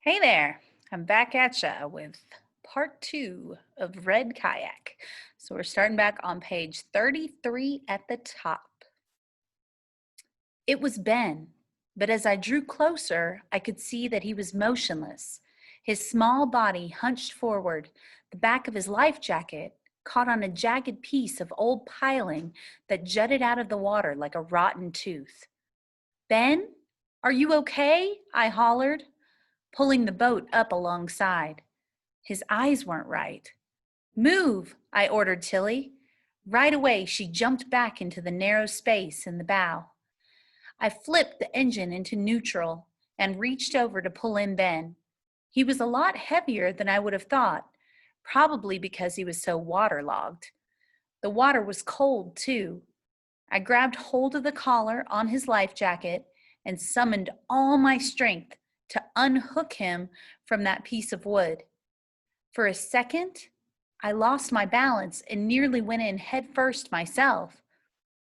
Hey there, I'm back at ya with part two of Red Kayak. So we're starting back on page 33 at the top. It was Ben, but as I drew closer, I could see that he was motionless. His small body hunched forward, the back of his life jacket caught on a jagged piece of old piling that jutted out of the water like a rotten tooth. Ben, are you okay? I hollered, pulling the boat up alongside. His eyes weren't right. Move, I ordered Tilly. Right away, she jumped back into the narrow space in the bow. I flipped the engine into neutral and reached over to pull in Ben. He was a lot heavier than I would have thought, probably because he was so waterlogged. The water was cold, too. I grabbed hold of the collar on his life jacket and summoned all my strength to unhook him from that piece of wood. For a second, I lost my balance and nearly went in head first myself,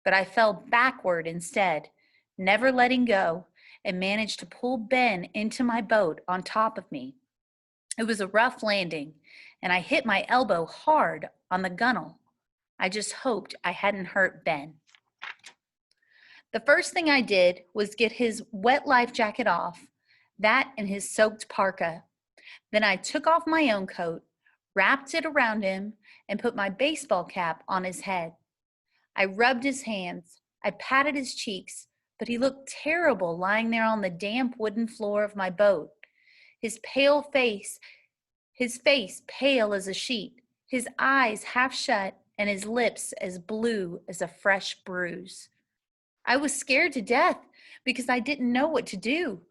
but I fell backward instead, never letting go, and managed to pull Ben into my boat on top of me. It was a rough landing, and I hit my elbow hard on the gunnel. I just hoped I hadn't hurt Ben. The first thing I did was get his wet life jacket off, that and his soaked parka. Then I took off my own coat, wrapped it around him, and put my baseball cap on his head. I rubbed his hands, I patted his cheeks, but he looked terrible lying there on the damp wooden floor of my boat. His pale face, his face pale as a sheet, his eyes half shut, and his lips as blue as a fresh bruise. I was scared to death because I didn't know what to do.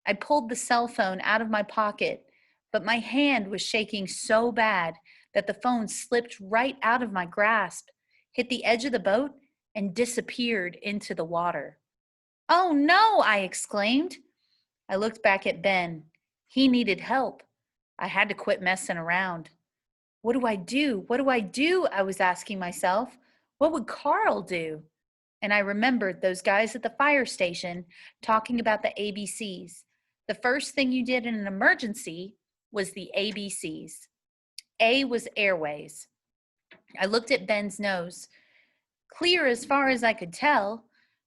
I pulled the cell phone out of my pocket, but my hand was shaking so bad that the phone slipped right out of my grasp, hit the edge of the boat, and disappeared into the water. Oh no, I exclaimed. I looked back at Ben. He needed help. I had to quit messing around. What do I do? What do I do? I was asking myself. What would Carl do? And I remembered those guys at the fire station talking about the ABCs. The first thing you did in an emergency was the ABCs. A was airways. I looked at Ben's nose. Clear as far as I could tell.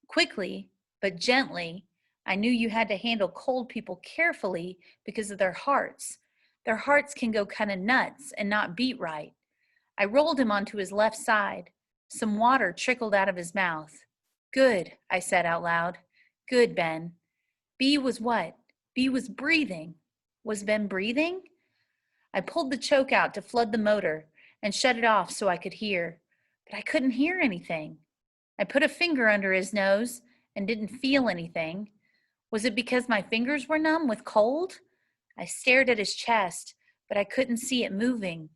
Quickly, but gently, I knew you had to handle cold people carefully because of their hearts. Their hearts can go kind of nuts and not beat right. I rolled him onto his left side. Some water trickled out of his mouth. Good, I said out loud. Good, Ben. B was what? B was breathing. Was Ben breathing? I pulled the choke out to flood the motor and shut it off so I could hear, but I couldn't hear anything. I put a finger under his nose and didn't feel anything. Was it because my fingers were numb with cold? I stared at his chest, but I couldn't see it moving.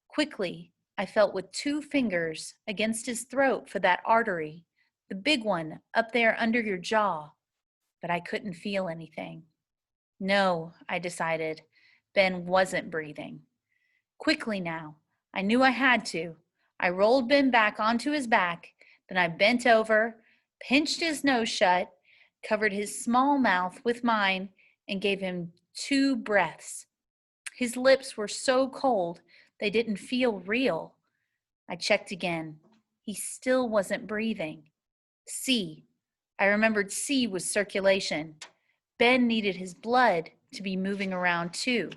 Quickly, I felt with two fingers against his throat for that artery, the big one up there under your jaw, but I couldn't feel anything. No, I decided, Ben wasn't breathing. Quickly now, I knew I had to. I rolled Ben back onto his back, then I bent over, pinched his nose shut, covered his small mouth with mine, and gave him 2 breaths. His lips were so cold they didn't feel real. I checked again. He still wasn't breathing. C. I remembered C was circulation. Ben needed his blood to be moving around too.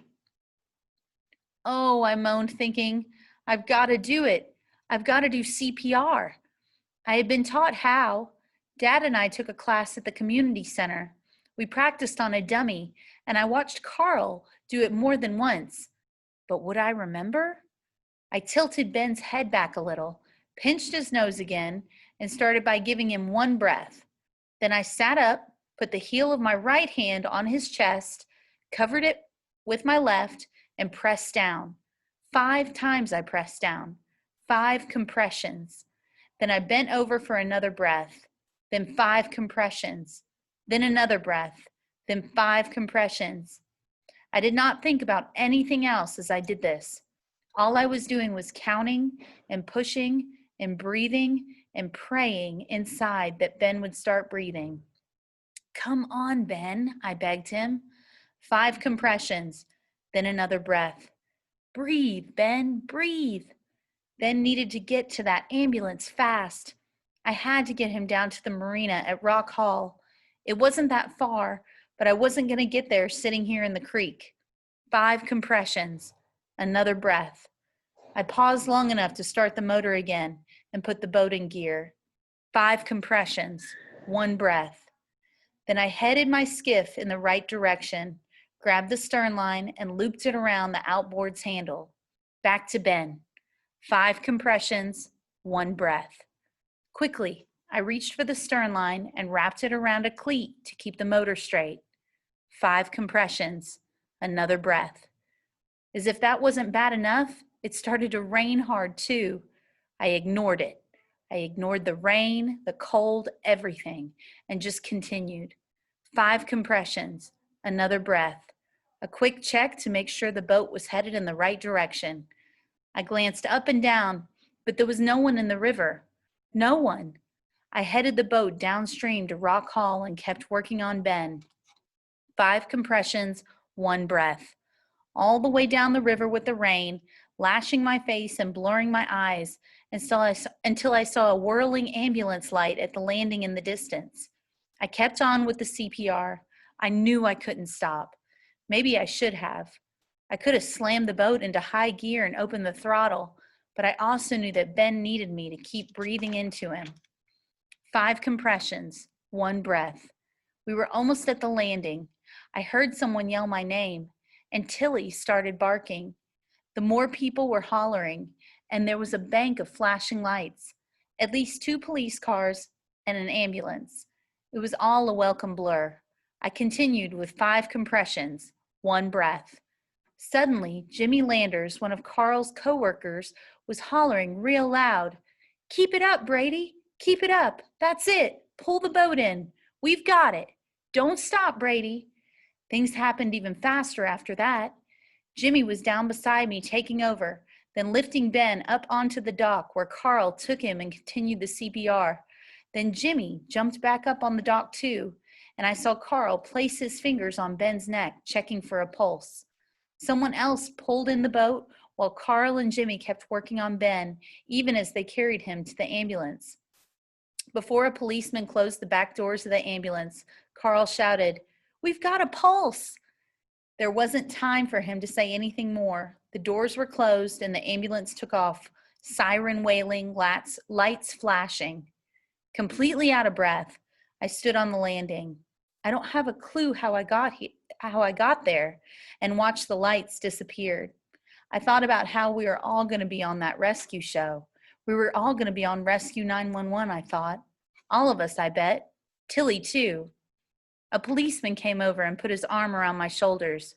Oh, I moaned, thinking, I've got to do it. I've got to do CPR. I had been taught how. Dad and I took a class at the community center. We practiced on a dummy, and I watched Carl do it more than once. But would I remember? I tilted Ben's head back a little, pinched his nose again, and started by giving him 1 breath. Then I sat up, put the heel of my right hand on his chest, covered it with my left, and pressed down. 5 times I pressed down. 5 compressions. Then I bent over for another breath. Then 5 compressions. Then another breath. Then 5 compressions. I did not think about anything else as I did this. All I was doing was counting and pushing and breathing and praying inside that Ben would start breathing. Come on, Ben, I begged him. 5 compressions, then another breath. Breathe, Ben, breathe. Ben needed to get to that ambulance fast. I had to get him down to the marina at Rock Hall. It wasn't that far, but I wasn't going to get there sitting here in the creek. 5 compressions, another breath. I paused long enough to start the motor again and put the boat in gear. 5 compressions, 1 breath. Then I headed my skiff in the right direction, grabbed the stern line, and looped it around the outboard's handle. Back to Ben. 5 compressions, 1 breath. Quickly, I reached for the stern line and wrapped it around a cleat to keep the motor straight. 5 compressions, another breath. As if that wasn't bad enough, it started to rain hard too. I ignored it. I ignored the rain, the cold, everything, and just continued. 5 compressions, another breath. A quick check to make sure the boat was headed in the right direction. I glanced up and down, but there was no one in the river. No one. I headed the boat downstream to Rock Hall and kept working on Ben. 5 compressions, 1 breath. All the way down the river with the rain, lashing my face and blurring my eyes until I saw a whirling ambulance light at the landing in the distance. I kept on with the CPR. I knew I couldn't stop. Maybe I should have. I could have slammed the boat into high gear and opened the throttle, but I also knew that Ben needed me to keep breathing into him. 5 compressions, 1 breath. We were almost at the landing. I heard someone yell my name, and Tilly started barking. The more people were hollering, and there was a bank of flashing lights, at least 2 police cars and an ambulance. It was all a welcome blur. I continued with 5 compressions, 1 breath. Suddenly, Jimmy Landers, one of Carl's coworkers, was hollering real loud. "Keep it up, Brady. Keep it up. That's it. Pull the boat in. We've got it. Don't stop, Brady." Things happened even faster after that. Jimmy was down beside me, taking over, then lifting Ben up onto the dock where Carl took him and continued the CPR. Then Jimmy jumped back up on the dock too, and I saw Carl place his fingers on Ben's neck, checking for a pulse. Someone else pulled in the boat while Carl and Jimmy kept working on Ben, even as they carried him to the ambulance. Before a policeman closed the back doors of the ambulance, Carl shouted, "We've got a pulse!" There wasn't time for him to say anything more. The doors were closed and the ambulance took off, siren wailing, lights flashing. Completely out of breath, I stood on the landing. I don't have a clue how I got there, and watched the lights disappear. I thought about how we were all going to be on that rescue show. We were all going to be on Rescue 911, I thought. All of us, I bet. Tilly, too. A policeman came over and put his arm around my shoulders.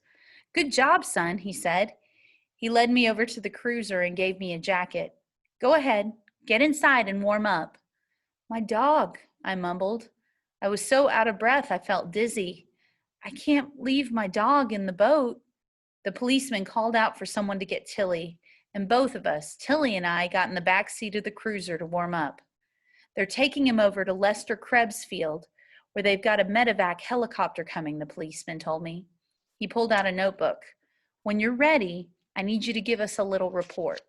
"Good job, son," he said. He led me over to the cruiser and gave me a jacket. "Go ahead, get inside and warm up." "My dog," I mumbled. I was so out of breath I felt dizzy. "I can't leave my dog in the boat." The policeman called out for someone to get Tilly, and both of us, Tilly and I, got in the back seat of the cruiser to warm up. "They're taking him over to Lester Krebs Field, where they've got a medevac helicopter coming," the policeman told me. He pulled out a notebook. "When you're ready, I need you to give us a little report."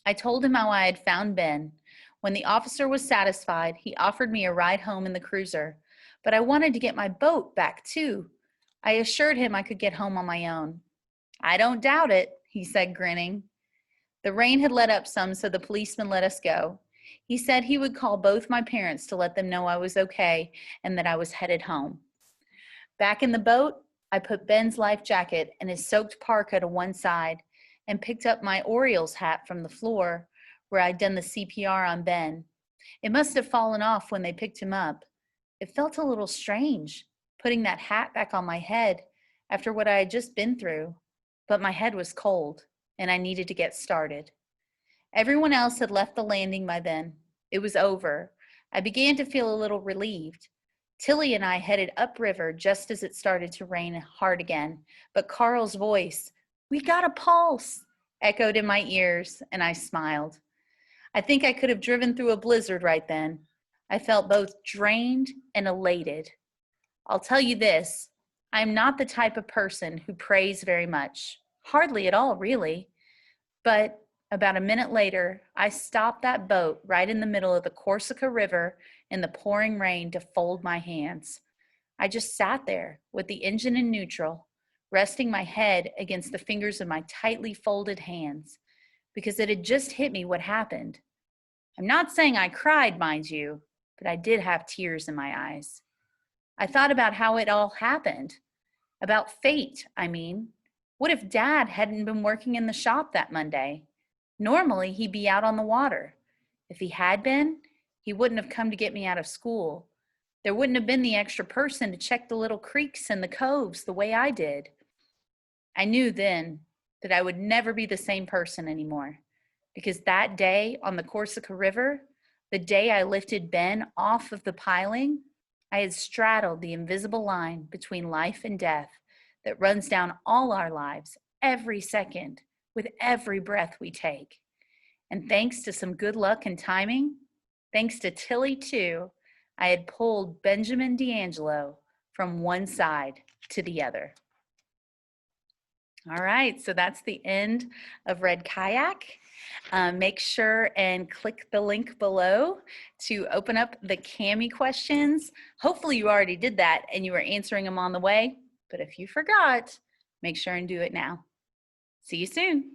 I told him how I had found Ben. When the officer was satisfied, he offered me a ride home in the cruiser, but I wanted to get my boat back too. I assured him I could get home on my own. "I don't doubt it," he said, grinning. The rain had let up some, so the policeman let us go. He said he would call both my parents to let them know I was okay and that I was headed home. Back in the boat, I put Ben's life jacket and his soaked parka to one side and picked up my Orioles hat from the floor where I'd done the CPR on Ben. It must have fallen off when they picked him up. It felt a little strange, putting that hat back on my head after what I had just been through, but my head was cold and I needed to get started. Everyone else had left the landing by then. It was over. I began to feel a little relieved. Tilly and I headed upriver just as it started to rain hard again, but Carl's voice, "We got a pulse," echoed in my ears, and I smiled. I think I could have driven through a blizzard right then. I felt both drained and elated. I'll tell you this, I'm not the type of person who prays very much. Hardly at all, really. But about a minute later, I stopped that boat right in the middle of the Corsica River in the pouring rain to fold my hands. I just sat there with the engine in neutral, resting my head against the fingers of my tightly folded hands, because it had just hit me what happened. I'm not saying I cried, mind you, but I did have tears in my eyes. I thought about how it all happened, about fate, I mean. What if Dad hadn't been working in the shop that Monday? Normally, he'd be out on the water. If he had been, he wouldn't have come to get me out of school. There wouldn't have been the extra person to check the little creeks and the coves the way I did. I knew then that I would never be the same person anymore, because that day on the Corsica River, the day I lifted Ben off of the piling, I had straddled the invisible line between life and death that runs down all our lives every second with every breath we take. And thanks to some good luck and timing, thanks to Tilly too, I had pulled Benjamin D'Angelo from one side to the other. All right, so that's the end of Red Kayak. Make sure and click the link below to open up the Cami questions. Hopefully you already did that and you were answering them on the way, but if you forgot, make sure and do it now. See you soon.